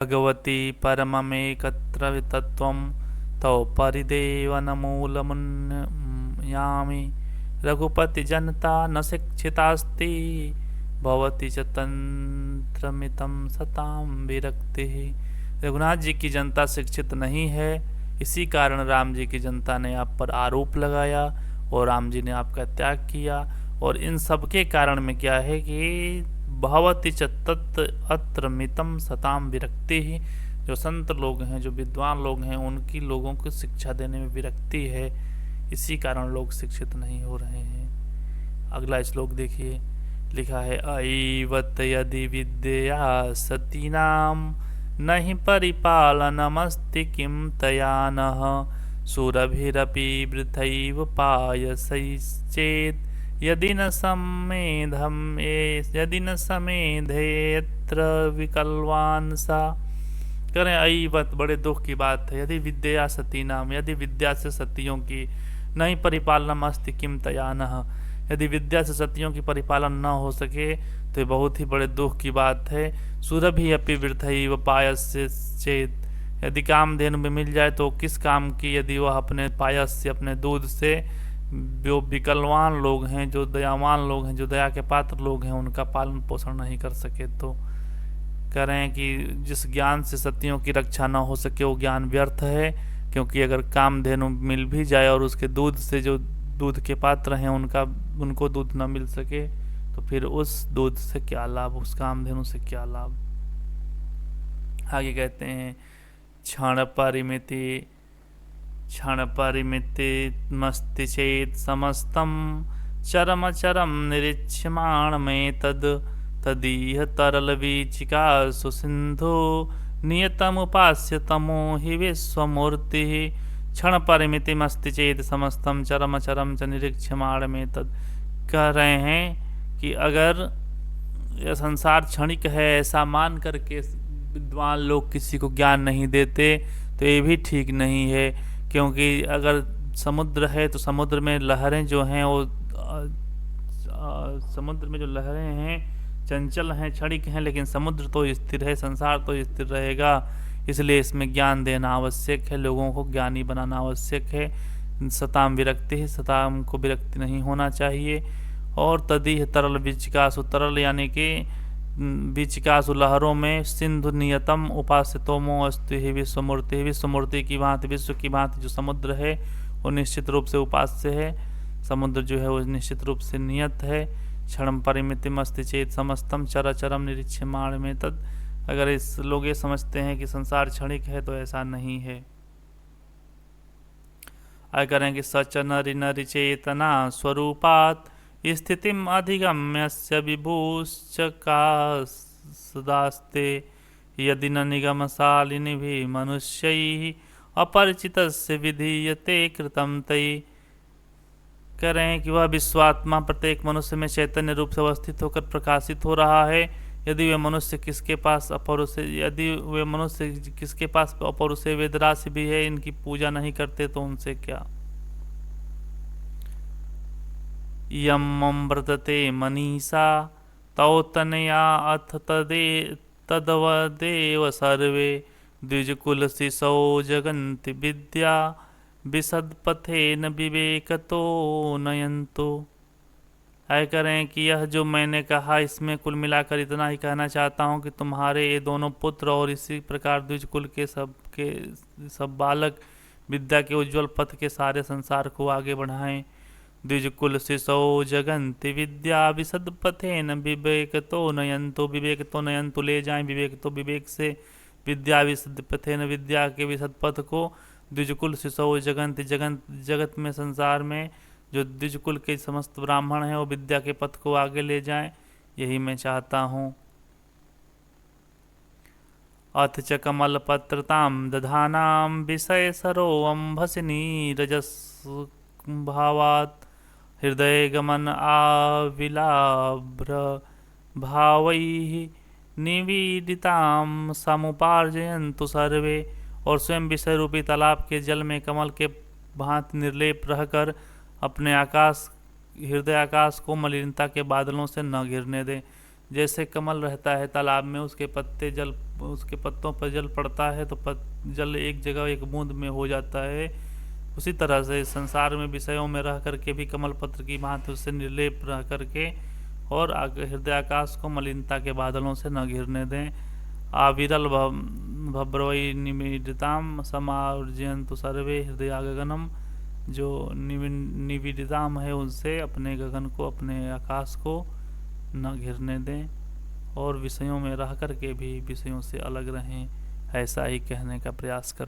भगवती परममेकत्र तत्त्वं तौ परिदेवनमूलमुन्यामि रघुपति जनता न शिक्षितास्ति भवति च तंत्रमितं सतां विरक्तिः। रघुनाथ जी की जनता शिक्षित नहीं है, इसी कारण राम जी की जनता ने आप पर आरोप लगाया और राम जी ने आपका त्याग किया। और इन सब के कारण में क्या है कि भवति च तत् अत्र मितम सताम विरक्ति ही। जो संत लोग हैं, जो विद्वान लोग हैं, उनकी लोगों को शिक्षा देने में विरक्ति है, इसी कारण लोग शिक्षित नहीं हो रहे हैं। अगला श्लोक देखिए, लिखा है ऐवत यदि विद्या सतीनाम नहि परिपालनमस्ति किम तया नः सुरभिरपि वृथैव पायसैश्चेत् यदि न समेधेयत्र विकलवान सा। करें ऐवत, बड़े दुख की बात है, यदि विद्या सतीनाम, यदि विद्या से सतियों की नहीं परिपालनम अस्ति किम तया नः, यदि विद्या से सतियों की परिपालन न हो सके तो बहुत ही बड़े दुख की बात है। सुरभि अपि वृथैव पायस्य चेत, यदि कामधेनु में मिल जाए तो किस काम की, यदि वह अपने पायस से, अपने दूध से जो विकलवान लोग हैं, जो दयावान लोग हैं, जो दया के पात्र लोग हैं, उनका पालन पोषण नहीं कर सके तो। कह रहे हैं कि जिस ज्ञान से सतियों की रक्षा न हो सके वो ज्ञान व्यर्थ है, क्योंकि अगर कामधेनु मिल भी जाए और उसके दूध से, जो दूध के पात्र हैं, उनको दूध न मिल सके तो फिर उस दूध से क्या लाभ, उस कामधेनु से क्या लाभ। आगे कहते हैं क्षण परिमिति चेत समस्तम चरम चरम निरीक्ष्यमाण में तदीह तरल वीचिका सुसिंधु नियतमुपास्य तमो हि विश्वमूर्ति। क्षण परिमिति मस्ति चेत समस्तम चरम चरम च निरीक्ष्यमाण में तद। कह रहे हैं कि अगर यह संसार क्षणिक है ऐसा मान करके विद्वान लोग किसी को ज्ञान नहीं देते तो ये भी ठीक नहीं है, क्योंकि अगर समुद्र है तो समुद्र में लहरें जो हैं वो समुद्र में जो लहरें हैं चंचल हैं, क्षणिक हैं, लेकिन समुद्र तो स्थिर है, संसार तो स्थिर रहेगा। इसलिए इसमें ज्ञान देना आवश्यक है, लोगों को ज्ञानी बनाना आवश्यक है। सताम विरक्ति है, सताम को विरक्ति नहीं होना चाहिए। और तदीह तरल विचिकासु, तरल यानी कि विचिकासु लहरों में सिंधु नियतम उपासितोमो अस्ति ही विश्वमूर्ति। विश्वमूर्ति की भांति, विश्व की भांति जो समुद्र है वो निश्चित रूप से उपास्य है, समुद्र जो है वो निश्चित रूप से नियत है। क्षण परिमिति मस्ति चेत समस्तम चरचरम निरीक्ष्यमाण में तद। अगर इस लोग ये समझते हैं कि संसार क्षणिक है तो ऐसा नहीं है। आगे करेंगे सच नरि नरि चेतना स्वरूपात स्थितिम अधिगम्यस्य विभूश्चका सदास्ते यदि न निगमशालिनी भी मनुष्यैः अपरिचितस्य विधीयते कृतं तैः। कह रहे हैं कि वह विश्वात्मा प्रत्येक मनुष्य में चैतन्य रूप से अवस्थित होकर प्रकाशित हो रहा है। यदि वे मनुष्य किसके पास अपौरुषेय वेदराशि भी है, इनकी पूजा नहीं करते तो उनसे क्या। यम अमृतते मनीषा तौ तनया अथ तदवदेव सर्वे द्विजकुल शिशौ जगन्ति विद्या विशदपथेन विवेकतो नयंतो। है करें कि यह जो मैंने कहा इसमें कुल मिलाकर इतना ही कहना चाहता हूँ कि तुम्हारे ये दोनों पुत्र और इसी प्रकार द्विजकुल के सब बालक विद्या के उज्ज्वल पथ के सारे संसार को आगे बढ़ाएं। द्विजकुल शिशौ जगन्ति विद्या विशदपथेन विवेकतो नयंतो। विवेकतो नयंतो ले जाएं, विवेक तो विवेक से, विद्या विशदपथेन विद्या के विशद पथ को। द्विजकुल शिशौ जगन्ति, जगत में, संसार में जो द्विजकुल के समस्त ब्राह्मण हैं वो विद्या के पथ को आगे ले जाएं, यही मैं चाहता हूँ। अथ च कमल पत्रताम दधानाम विषय सरोवंभसिनी रजस भावात हृदय गमन आविलाभ्र भावैः निवेदिताम समुपार्जयन्तु सर्वे। और स्वयं विषय रूपी तालाब के जल में कमल के भांति निर्लेप रहकर अपने हृदय आकाश को मलिनता के बादलों से न घिरने दें। जैसे कमल रहता है तालाब में, उसके पत्ते जल उसके पत्तों पर जल पड़ता है तो जल एक जगह एक बूंद में हो जाता है। उसी तरह से संसार में विषयों में रह करके भी कमल पत्र की भांति उससे निर्लेप रह करके और हृदयाकाश को मलिनता के बादलों से न घिरने दें। आविरल भब्रवई निमीडिताम समार्जयन्तु सर्वे हृदया गगनम। जो निविदिताम है उनसे अपने गगन को, अपने आकाश को न घिरने दें और विषयों में रह करके भी विषयों से अलग रहें, ऐसा ही कहने का प्रयास कर